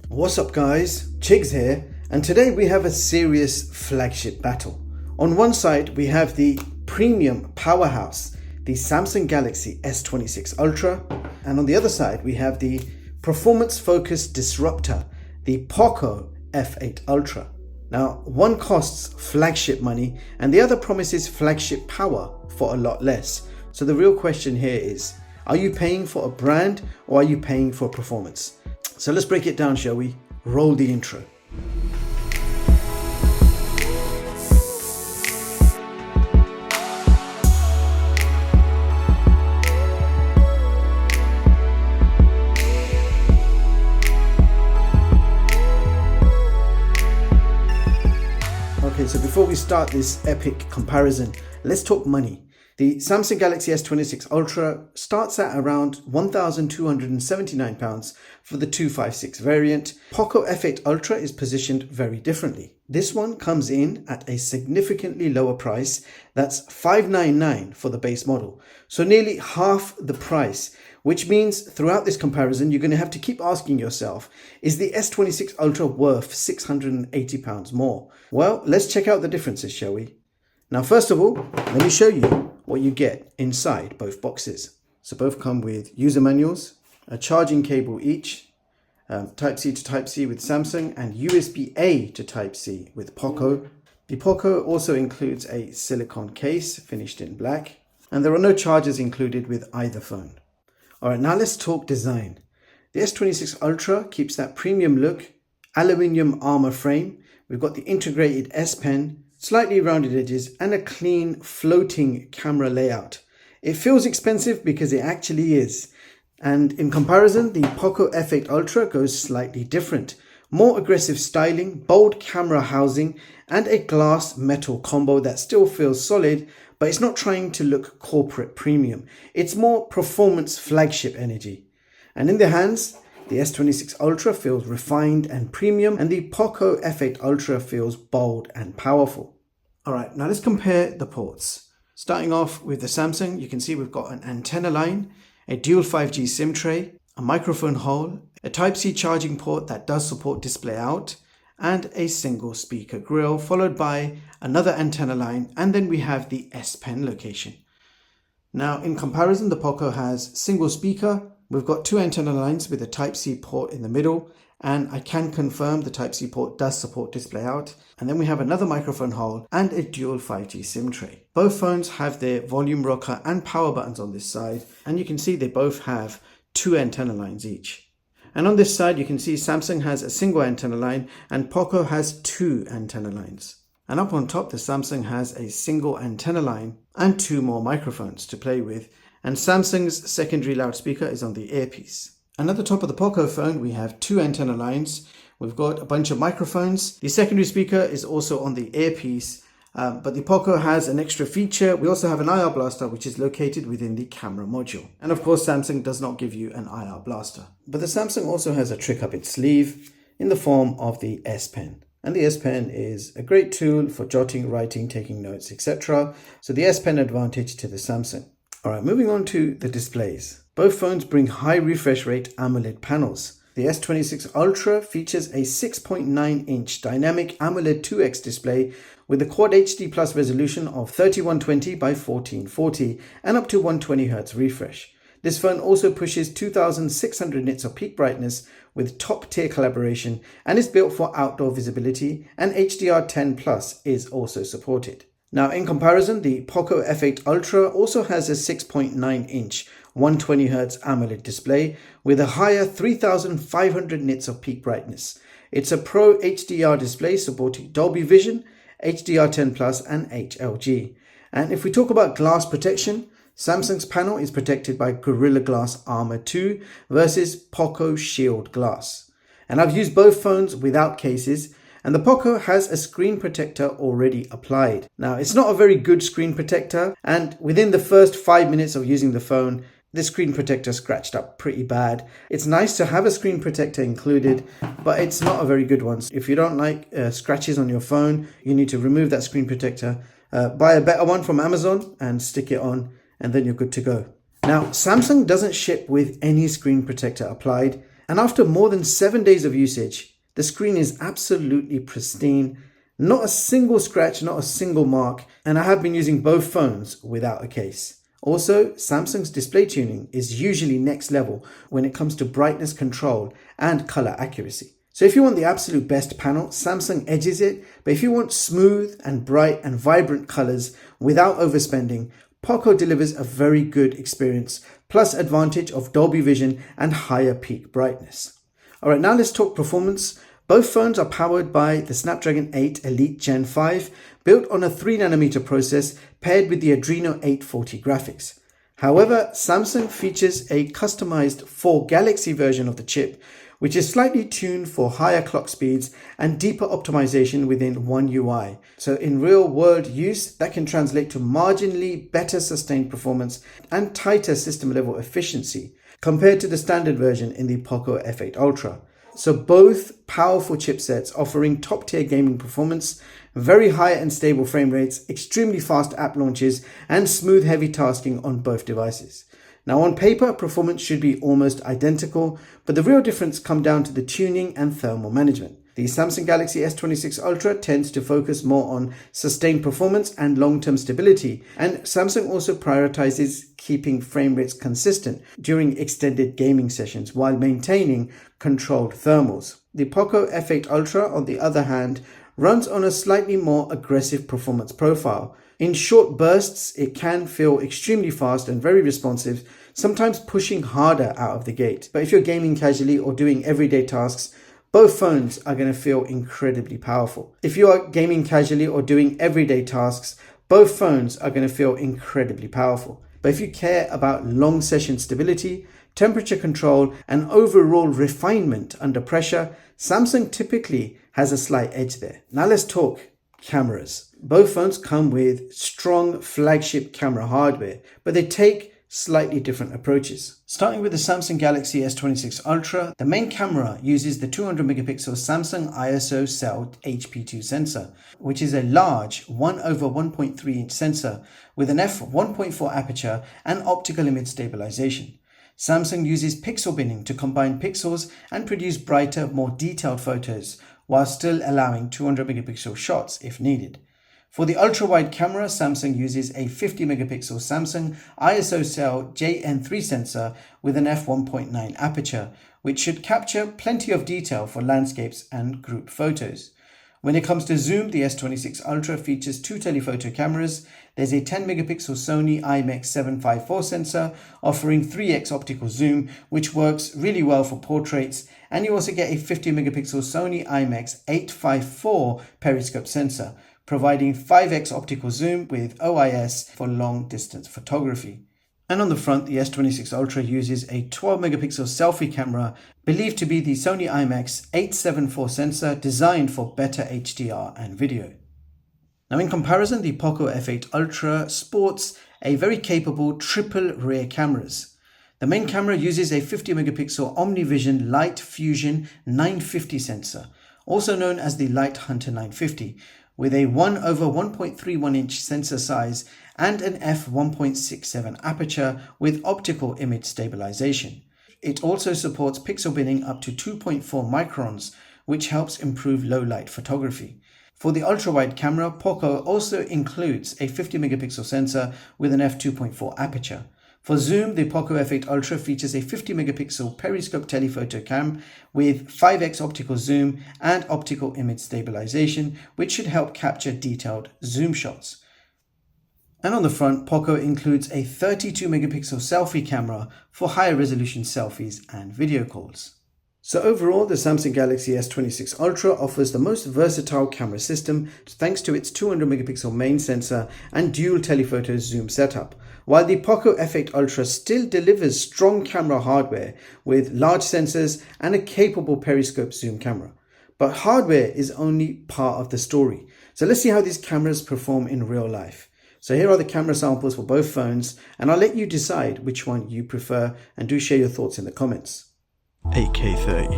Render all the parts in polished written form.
What's up guys, Chigz here, and today we have a serious flagship battle. On one side we have the premium powerhouse, the Samsung Galaxy S26 Ultra, and on the other side we have the performance focused disruptor, the POCO F8 Ultra. Now one costs flagship money and the other promises flagship power for a lot less. So the real question here is, are you paying for a brand or are you paying for performance? So let's break it down, shall we? Roll the intro. Okay, so before we start this epic comparison, let's talk money. The Samsung Galaxy S26 Ultra starts at around £1,279 for the 256 variant. POCO F8 Ultra is positioned very differently. This one comes in at a significantly lower price, that's $599 for the base model, so nearly half the price, which means throughout this comparison you're going to have to keep asking yourself, is the S26 Ultra worth £680 more? Well, let's check out the differences, shall we? Now first of all, let me show you what you get inside both boxes. So both come with user manuals, a charging cable each, Type-C to Type-C with Samsung, and USB-A to Type-C with POCO. The POCO also includes a silicone case finished in black, and there are no chargers included with either phone. Alright, now let's talk design. The S26 Ultra keeps that premium look, aluminium armor frame. We've got the integrated S Pen, slightly rounded edges, and a clean floating camera layout. It feels expensive because it actually is. And in comparison, the POCO F8 Ultra goes slightly different. More aggressive styling, bold camera housing, and a glass metal combo that still feels solid, but it's not trying to look corporate premium. It's more performance flagship energy. And in the hands, the S26 Ultra feels refined and premium, and the POCO F8 Ultra feels bold and powerful. Alright, now let's compare the ports. Starting off with the Samsung, you can see we've got an antenna line, a dual 5G SIM tray, a microphone hole, a Type-C charging port that does support display out, and a single speaker grill, followed by another antenna line, and then we have the S Pen location. Now in comparison, the POCO has single speaker, we've got two antenna lines with a Type-C port in the middle, and I can confirm the Type-C port does support display out. And then we have another microphone hole and a dual 5G SIM tray. Both phones have their volume rocker and power buttons on this side, and you can see they both have two antenna lines each. And on this side you can see Samsung has a single antenna line and POCO has two antenna lines. And up on top the Samsung has a single antenna line and two more microphones to play with, and Samsung's secondary loudspeaker is on the earpiece. And at the top of the POCO phone we have two antenna lines, we've got a bunch of microphones, the secondary speaker is also on the earpiece, but the POCO has an extra feature. We also have an IR blaster which is located within the camera module. And of course Samsung does not give you an IR blaster. But the Samsung also has a trick up its sleeve in the form of the S Pen. And the S Pen is a great tool for jotting, writing, taking notes, etc. So the S Pen advantage to the Samsung. Alright, moving on to the displays. Both phones bring high refresh rate AMOLED panels. The S26 Ultra features a 6.9-inch Dynamic AMOLED 2X display with a Quad HD Plus resolution of 3120 by 1440 and up to 120Hz refresh. This phone also pushes 2600 nits of peak brightness with top-tier collaboration and is built for outdoor visibility, and HDR10 Plus is also supported. Now in comparison, the POCO F8 Ultra also has a 6.9-inch 120Hz AMOLED display with a higher 3500 nits of peak brightness. It's a Pro HDR display supporting Dolby Vision, HDR10 Plus and HLG. And if we talk about glass protection, Samsung's panel is protected by Gorilla Glass Armor 2 versus POCO Shield Glass. And I've used both phones without cases, and the POCO has a screen protector already applied. Now it's not a very good screen protector, and within the first 5 minutes of using the phone, the screen protector scratched up pretty bad. It's nice to have a screen protector included, but it's not a very good one. If you don't like scratches on your phone, you need to remove that screen protector, buy a better one from Amazon and stick it on, and then you're good to go. Now, Samsung doesn't ship with any screen protector applied, And after more than 7 days of usage, the screen is absolutely pristine. Not a single scratch, not a single mark, and I have been using both phones without a case. Also, Samsung's display tuning is usually next level when it comes to brightness control and color accuracy. So if you want the absolute best panel, Samsung edges it, but if you want smooth and bright and vibrant colors without overspending, POCO delivers a very good experience, plus advantage of Dolby Vision and higher peak brightness. Alright, now let's talk performance. Both phones are powered by the Snapdragon 8 Elite Gen 5, built on a 3nm process paired with the Adreno 840 graphics. However, Samsung features a customized 4 Galaxy version of the chip, which is slightly tuned for higher clock speeds and deeper optimization within One UI. So in real world use, that can translate to marginally better sustained performance and tighter system level efficiency compared to the standard version in the POCO F8 Ultra. So both powerful chipsets offering top tier gaming performance, very high and stable frame rates, extremely fast app launches, and smooth heavy tasking on both devices. Now on paper, performance should be almost identical, but the real difference comes down to the tuning and thermal management. The Samsung Galaxy S26 Ultra tends to focus more on sustained performance and long-term stability, and Samsung also prioritizes keeping frame rates consistent during extended gaming sessions while maintaining controlled thermals. The POCO F8 Ultra, on the other hand, runs on a slightly more aggressive performance profile. In short bursts, it can feel extremely fast and very responsive, sometimes pushing harder out of the gate. But if you're gaming casually or doing everyday tasks, both phones are going to feel incredibly powerful. If you are gaming casually or doing everyday tasks, both phones are going to feel incredibly powerful. But if you care about long session stability, temperature control, and overall refinement under pressure, Samsung typically has a slight edge there. Now let's talk cameras. Both phones come with strong flagship camera hardware, but they take slightly different approaches. Starting with the Samsung Galaxy S26 Ultra, the main camera uses the 200 megapixel Samsung ISO cell HP2 sensor, which is a large 1/1.3 inch sensor with an f1.4 aperture and optical image stabilization. Samsung uses pixel binning to combine pixels and produce brighter, more detailed photos, while still allowing 200 megapixel shots if needed. For the ultra-wide camera, Samsung uses a 50 megapixel Samsung ISO cell JN3 sensor with an f1.9 aperture, which should capture plenty of detail for landscapes and group photos. When it comes to zoom, the S26 Ultra features 2 telephoto cameras. There's a 10 megapixel Sony IMX754 sensor offering 3x optical zoom, which works really well for portraits, and you also get a 50 megapixel Sony IMX854 periscope sensor, providing 5x optical zoom with OIS for long distance photography. And on the front, the S26 Ultra uses a 12 megapixel selfie camera believed to be the Sony IMX874 sensor designed for better HDR and video. Now in comparison, the POCO F8 Ultra sports a very capable triple rear cameras. The main camera uses a 50 megapixel OmniVision Light Fusion 950 sensor, also known as the Light Hunter 950, with a 1/1.31 inch sensor size and an f1.67 aperture with optical image stabilization. It also supports pixel binning up to 2.4 microns, which helps improve low light photography. For the ultra-wide camera, POCO also includes a 50 megapixel sensor with an f2.4 aperture. For zoom, the POCO F8 Ultra features a 50 megapixel periscope telephoto cam with 5x optical zoom and optical image stabilization, which should help capture detailed zoom shots. And on the front, POCO includes a 32 megapixel selfie camera for higher resolution selfies and video calls. So overall, the Samsung Galaxy S26 Ultra offers the most versatile camera system thanks to its 200 megapixel main sensor and dual telephoto zoom setup, while the POCO F8 Ultra still delivers strong camera hardware with large sensors and a capable periscope zoom camera. But hardware is only part of the story. So let's see how these cameras perform in real life. So here are the camera samples for both phones, and I'll let you decide which one you prefer, and do share your thoughts in the comments. 8K 30.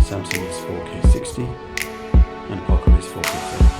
Samsung is 4K 60 and POCO is 4K 30.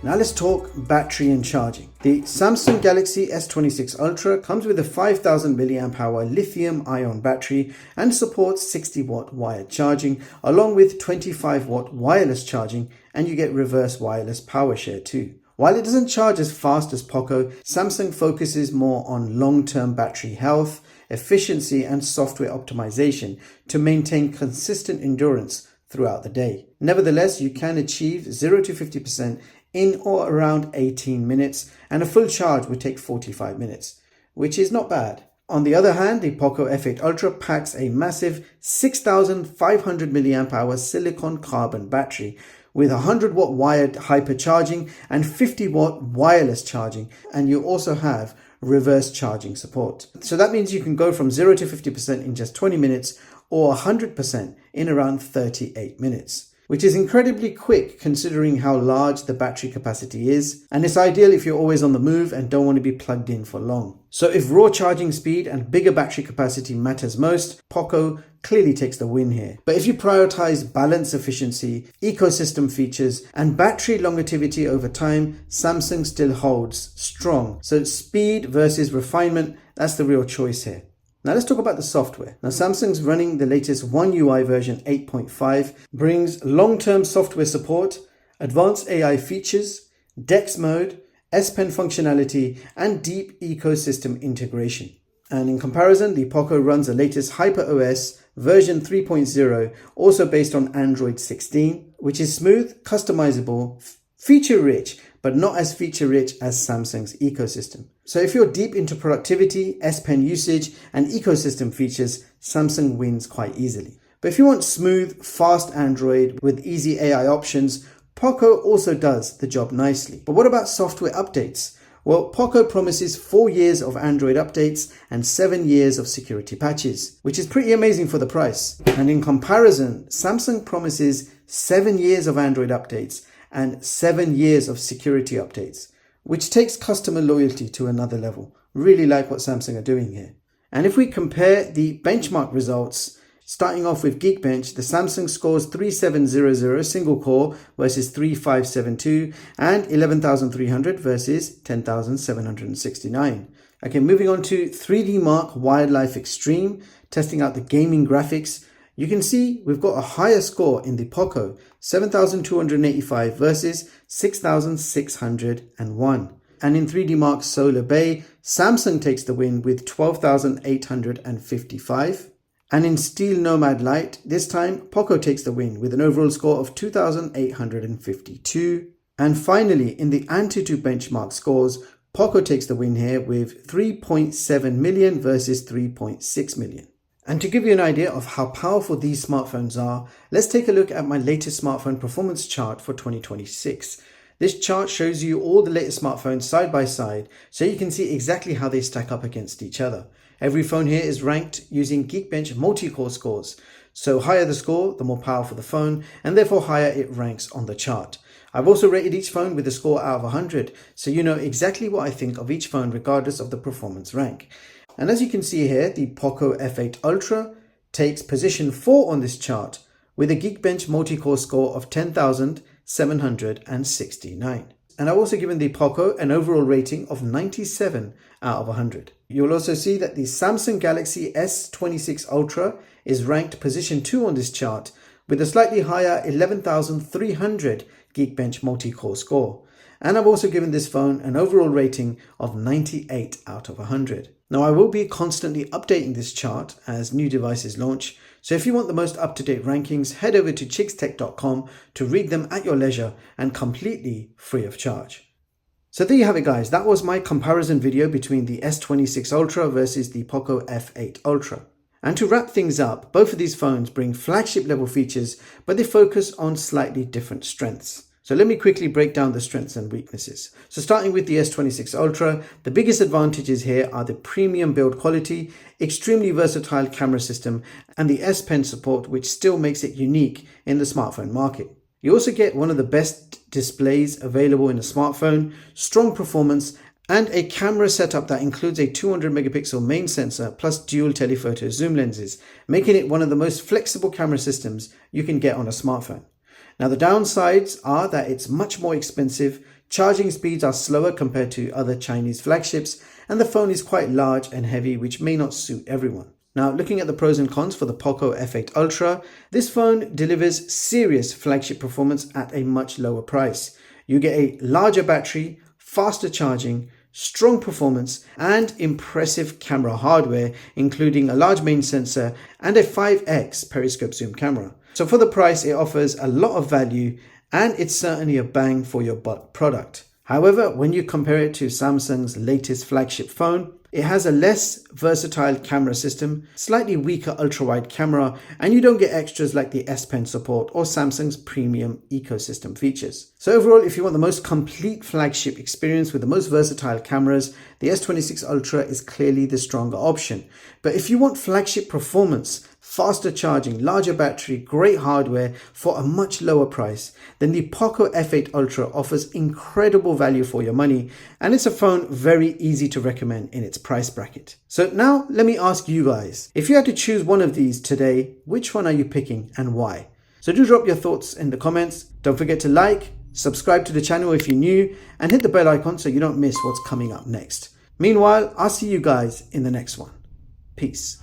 Now let's talk battery and charging. The Samsung Galaxy S26 Ultra comes with a 5000 mAh lithium-ion battery and supports 60-watt wired charging along with 25-watt wireless charging, and you get reverse wireless power share too. While it doesn't charge as fast as POCO, Samsung focuses more on long-term battery health, efficiency and software optimization to maintain consistent endurance throughout the day. Nevertheless, you can achieve 0 to 50% in or around 18 minutes, and a full charge would take 45 minutes, which is not bad. On the other hand, the POCO F8 Ultra packs a massive 6500 mAh silicon carbon battery with 100-watt wired hypercharging and 50-watt wireless charging, and you also have reverse charging support. So that means you can go from 0 to 50% in just 20 minutes or 100% in around 38 minutes. Which is incredibly quick considering how large the battery capacity is, and it's ideal if you're always on the move and don't want to be plugged in for long. So if raw charging speed and bigger battery capacity matters most, POCO clearly takes the win here. But if you prioritize balance efficiency, ecosystem features and battery longevity over time, Samsung still holds strong. So speed versus refinement, that's the real choice here. Now let's talk about the software. Now Samsung's running the latest One UI version 8.5, brings long-term software support, advanced AI features, DeX mode, S Pen functionality, and deep ecosystem integration. And in comparison, the POCO runs the latest HyperOS version 3.0, also based on Android 16, which is smooth, customizable, feature-rich, but not as feature-rich as Samsung's ecosystem. So if you're deep into productivity, S Pen usage, and ecosystem features, Samsung wins quite easily. But if you want smooth, fast Android with easy AI options, POCO also does the job nicely. But what about software updates? Well, POCO promises 4 years of Android updates and 7 years of security patches, which is pretty amazing for the price. And in comparison, Samsung promises 7 years of Android updates and 7 years of security updates, which takes customer loyalty to another level. Really like what Samsung are doing here. And if we compare the benchmark results, starting off with Geekbench, the Samsung scores 3700 single core versus 3572 and 11300 versus 10769. Okay, moving on to 3D Mark Wildlife Extreme, testing out the gaming graphics. You can see we've got a higher score in the POCO, 7285 versus 6601. And in 3D Mark Solar Bay, Samsung takes the win with 12855. And in Steel Nomad Lite, this time POCO takes the win with an overall score of 2852. And finally, in the Antutu benchmark scores, POCO takes the win here with 3.7 million versus 3.6 million. And to give you an idea of how powerful these smartphones are, let's take a look at my latest smartphone performance chart for 2026. This chart shows you all the latest smartphones side by side, so you can see exactly how they stack up against each other. Every phone here is ranked using Geekbench multi-core scores. So higher the score, the more powerful the phone, and therefore higher it ranks on the chart. I've also rated each phone with a score out of 100, so you know exactly what I think of each phone regardless of the performance rank. And as you can see here, the POCO F8 Ultra takes position 4 on this chart with a Geekbench multi-core score of 10,769. And I've also given the POCO an overall rating of 97 out of 100. You'll also see that the Samsung Galaxy S26 Ultra is ranked position 2 on this chart with a slightly higher 11,300 Geekbench multi-core score. And I've also given this phone an overall rating of 98 out of 100. Now I will be constantly updating this chart as new devices launch, so if you want the most up-to-date rankings, head over to chigz.com to read them at your leisure and completely free of charge. So there you have it guys, that was my comparison video between the S26 Ultra versus the POCO F8 Ultra. And to wrap things up, both of these phones bring flagship level features, but they focus on slightly different strengths. So let me quickly break down the strengths and weaknesses. So starting with the S26 Ultra, the biggest advantages here are the premium build quality, extremely versatile camera system, and the S Pen support, which still makes it unique in the smartphone market. You also get one of the best displays available in a smartphone, strong performance, and a camera setup that includes a 200 megapixel main sensor plus dual telephoto zoom lenses, making it one of the most flexible camera systems you can get on a smartphone. Now the downsides are that it's much more expensive, charging speeds are slower compared to other Chinese flagships, and the phone is quite large and heavy, which may not suit everyone. Now, looking at the pros and cons for the POCO F8 Ultra, this phone delivers serious flagship performance at a much lower price. You get a larger battery, faster charging, strong performance, and impressive camera hardware, including a large main sensor and a 5x periscope zoom camera. So for the price, it offers a lot of value, and it's certainly a bang for your buck product. However, when you compare it to Samsung's latest flagship phone, it has a less versatile camera system, slightly weaker ultra-wide camera, and you don't get extras like the S Pen support or Samsung's premium ecosystem features. So overall, if you want the most complete flagship experience with the most versatile cameras, the S26 Ultra is clearly the stronger option. But if you want flagship performance, faster charging, larger battery, great hardware for a much lower price, then the POCO F8 Ultra offers incredible value for your money, and it's a phone very easy to recommend in its price bracket. So now let me ask you guys, if you had to choose one of these today, which one are you picking and why? So do drop your thoughts in the comments. Don't forget to like, subscribe to the channel if you're new, and hit the bell icon so you don't miss what's coming up next. Meanwhile, I'll see you guys in the next one. Peace.